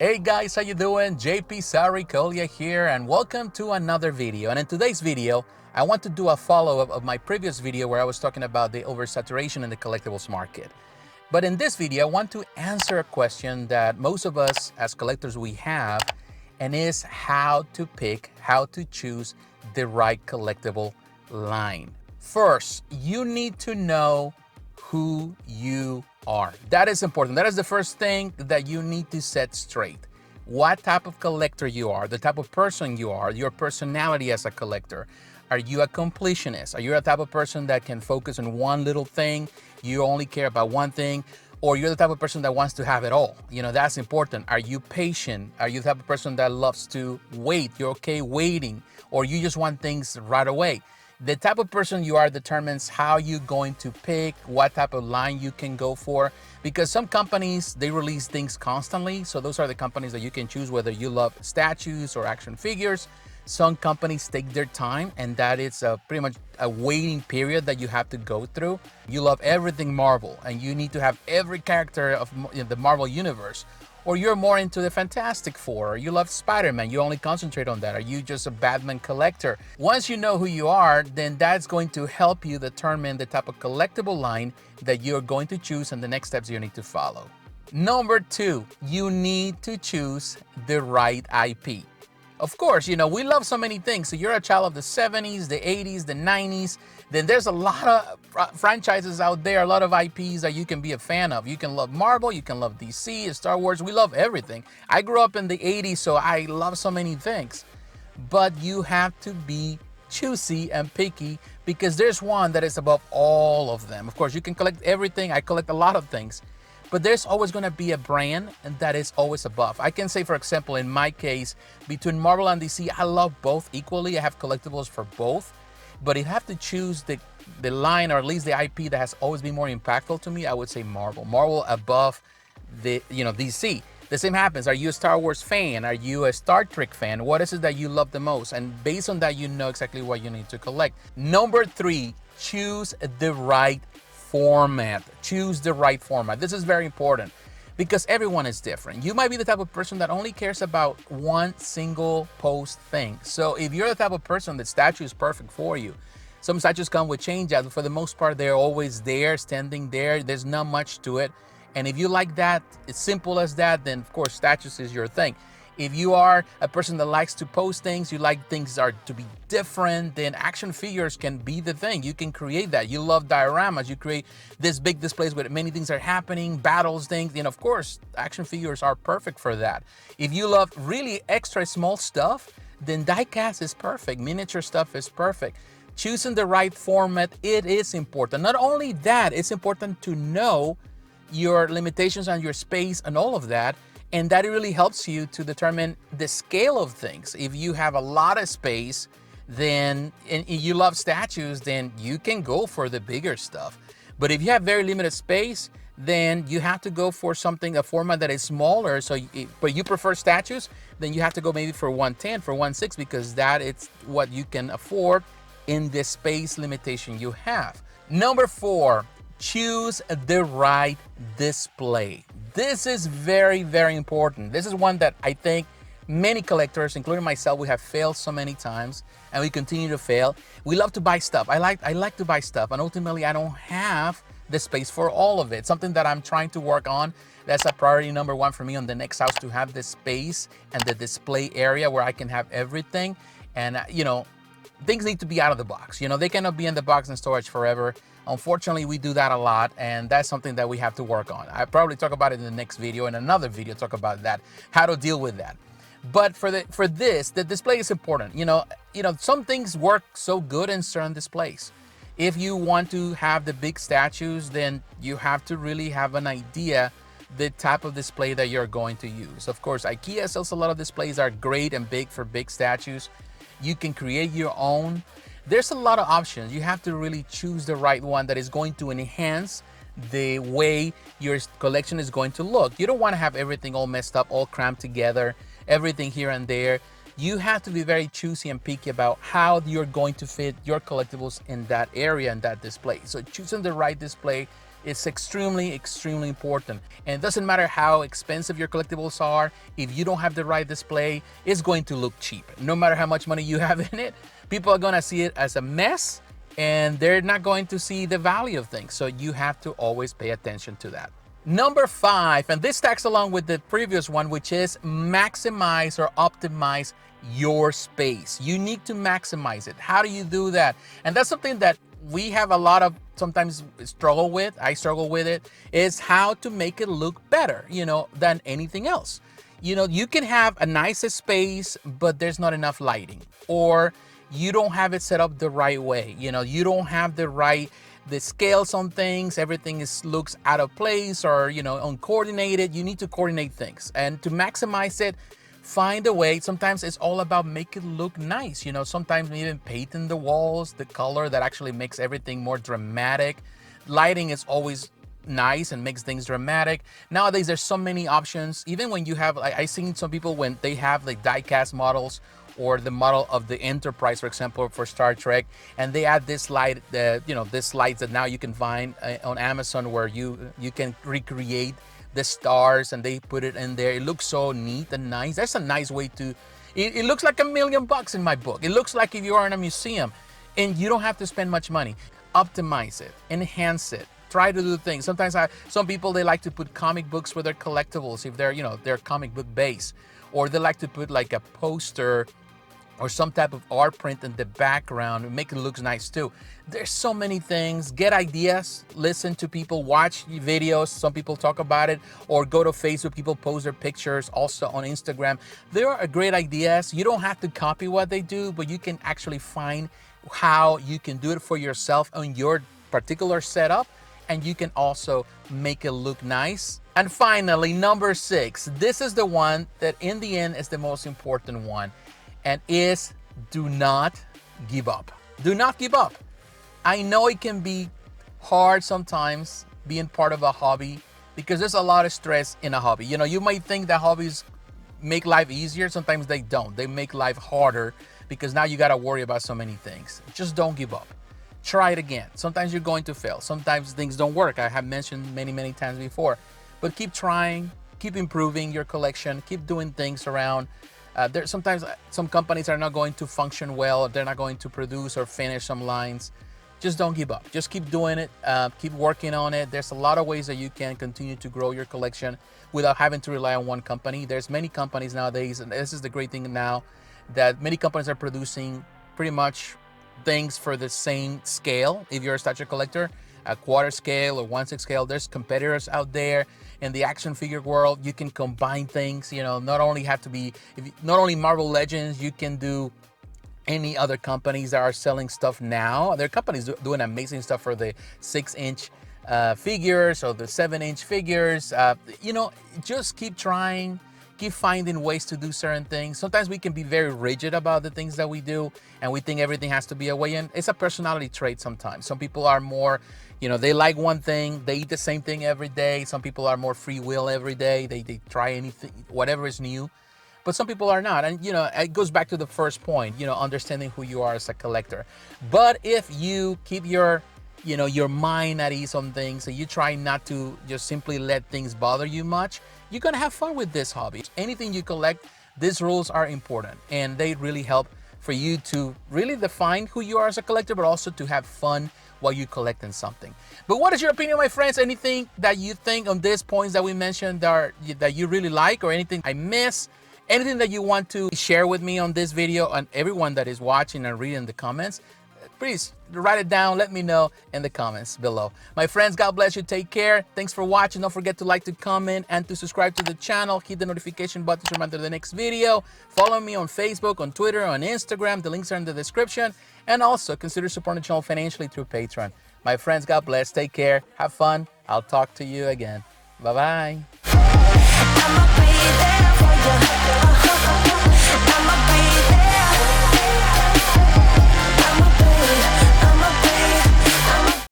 Hey guys, how you doing? jpsarrireviews here, and welcome to another video. And in today's video, I want to do a follow-up of my previous video where I was talking about the oversaturation in the collectibles market. But in this video, I want to answer a question that most of us as collectors we have, and is how to choose the right collectible line. First, you need to know who you are. That is important. That is the first thing that you need to set straight. What type of collector you are, the type of person you are, your personality as a collector. Are you a completionist? Are you a type of person that can focus on one little thing? You only care about one thing? Or you're the type of person that wants to have it all? You know, that's important. Are you patient? Are you the type of person that loves to wait? You're okay waiting? Or you just want things right away? The type of person you are determines how you're going to pick, what type of line you can go for, because some companies, they release things constantly. So those are the companies that you can choose whether you love statues or action figures. Some companies take their time, and that is pretty much a waiting period that you have to go through. You love everything Marvel, and you need to have every character of the Marvel universe. Or you're more into the Fantastic Four, or you love Spider-Man, you only concentrate on that. Are you just a Batman collector? Once you know who you are, then that's going to help you determine the type of collectible line that you're going to choose and the next steps you need to follow. Number 2, you need to choose the right IP. Of course, you know, we love so many things. So you're a child of the 70s, the 80s, the 90s, then there's a lot of franchises out there, a lot of IPs that you can be a fan of. You can love Marvel, you can love DC, Star Wars, we love everything. I grew up in the 80s, so I love so many things. But you have to be choosy and picky because there's one that is above all of them. Of course, you can collect everything. I collect a lot of things. But there's always going to be a brand that is always above. I can say, for example, in my case, between Marvel and DC, I love both equally. I have collectibles for both. But if I have to choose the line, or at least the IP that has always been more impactful to me, I would say Marvel. Marvel above the DC. The same happens. Are you a Star Wars fan? Are you a Star Trek fan? What is it that you love the most? And based on that, you know exactly what you need to collect. Number 3, choose the right format. Choose the right format. This is very important because everyone is different. You might be the type of person that only cares about one single post thing. So if you're the type of person that statue is perfect for you, some statues come with changeouts, but for the most part, they're always there, standing there. There's not much to it. And if you like that, it's simple as that, then of course, statues is your thing. If you are a person that likes to post things, you like things are to be different, then action figures can be the thing. You can create that. You love dioramas. You create this big displays where many things are happening, battles, things. And of course, action figures are perfect for that. If you love really extra small stuff, then diecast is perfect. Miniature stuff is perfect. Choosing the right format, it is important. Not only that, it's important to know your limitations on your space and all of that. And that really helps you to determine the scale of things. If you have a lot of space, then and you love statues, then you can go for the bigger stuff. But if you have very limited space, then you have to go for a format that is smaller. But you prefer statues, then you have to go maybe for 110, for 1/6, because that is what you can afford in the space limitation you have. Number 4, choose the right display. This is very, very important. This is one that I think many collectors, including myself, we have failed so many times, and we continue to fail. We love to buy stuff. I like to buy stuff, and ultimately I don't have the space for all of it. Something that I'm trying to work on. That's a priority number 1 for me on the next house, to have the space and the display area where I can have everything. And you know, things need to be out of the box. You know, they cannot be in the box and storage forever. Unfortunately, we do that a lot, and that's something that we have to work on. I probably talk about it in the next video, in another video, talk about that, how to deal with that. But for this, the display is important. You know, some things work so good in certain displays. If you want to have the big statues, then you have to really have an idea the type of display that you're going to use. Of course, IKEA sells a lot of displays are great and big for big statues. You can create your own. There's a lot of options. You have to really choose the right one that is going to enhance the way your collection is going to look. You don't want to have everything all messed up, all crammed together, everything here and there. You have to be very choosy and picky about how you're going to fit your collectibles in that area and that display. So choosing the right display It's extremely, extremely important. And it doesn't matter how expensive your collectibles are, if you don't have the right display, it's going to look cheap. No matter how much money you have in it, people are gonna see it as a mess and they're not going to see the value of things. So you have to always pay attention to that. Number 5, and this tags along with the previous one, which is maximize or optimize your space. You need to maximize it. How do you do that? And that's something that we have a lot of sometimes struggle with. I struggle with it, is how to make it look better, than anything else. You can have a nice space, but there's not enough lighting, or you don't have it set up the right way. You don't have the scales on things, everything looks out of place or, uncoordinated. You need to coordinate things. And to maximize it, find a way. Sometimes it's all about make it look nice. Sometimes even painting the walls, the color that actually makes everything more dramatic. Lighting is always nice and makes things dramatic. Nowadays, there's so many options. Even when you have, I've seen some people when they have like die-cast models, or the model of the Enterprise, for example, for Star Trek, and they add this light, this lights that now you can find on Amazon, where you can recreate the stars, and they put it in there. It looks so neat and nice. That's a nice way to. It looks like $1 million in my book. It looks like if you are in a museum, and you don't have to spend much money. Optimize it, enhance it. Try to do things. Sometimes some people, they like to put comic books with their collectibles if they're comic book based, or they like to put like a poster or some type of art print in the background and make it look nice too. There's so many things. Get ideas, listen to people, watch videos. Some people talk about it, or go to Facebook. People post their pictures also on Instagram. There are great ideas. You don't have to copy what they do, but you can actually find how you can do it for yourself on your particular setup, and you can also make it look nice. And finally, number 6. This is the one that in the end is the most important one. And is do not give up. Do not give up. I know it can be hard sometimes being part of a hobby, because there's a lot of stress in a hobby. You might think that hobbies make life easier. Sometimes they don't. They make life harder, because now you got to worry about so many things. Just don't give up. Try it again. Sometimes you're going to fail. Sometimes things don't work. I have mentioned many, many times before. But keep trying, keep improving your collection, keep doing things around. Sometimes some companies are not going to function well. They're not going to produce or finish some lines. Just don't give up. Just keep doing it. Keep working on it. There's a lot of ways that you can continue to grow your collection without having to rely on one company. There's many companies nowadays, and this is the great thing now, that many companies are producing pretty much things for the same scale. If you're a statue collector, a quarter scale or 1/6 scale, there's competitors out there in the action figure world. You can combine things, not only Marvel Legends, you can do any other companies that are selling stuff now. There are companies doing amazing stuff for the 6-inch figures or the 7-inch figures. Just keep trying, keep finding ways to do certain things. Sometimes we can be very rigid about the things that we do, and we think everything has to be a way in. It's a personality trait sometimes. Some people are more, they like one thing, they eat the same thing every day. Some people are more free will every day. They try anything, whatever is new. But some people are not. And, it goes back to the first point, understanding who you are as a collector. But if you keep your mind at ease on things, and you try not to just simply let things bother you much, you're gonna have fun with this hobby. Anything you collect, these rules are important, and they really help for you to really define who you are as a collector, but also to have fun while you're collecting something. But what is your opinion, my friends? Anything that you think on these points that we mentioned that you really like, or anything I miss? Anything that you want to share with me on this video, and everyone that is watching and reading the comments, please write it down. Let me know in the comments below. My friends, God bless you. Take care. Thanks for watching. Don't forget to like, to comment, and to subscribe to the channel. Hit the notification button to remember the next video. Follow me on Facebook, on Twitter, on Instagram. The links are in the description. And also consider supporting the channel financially through Patreon. My friends, God bless. Take care. Have fun. I'll talk to you again. Bye-bye.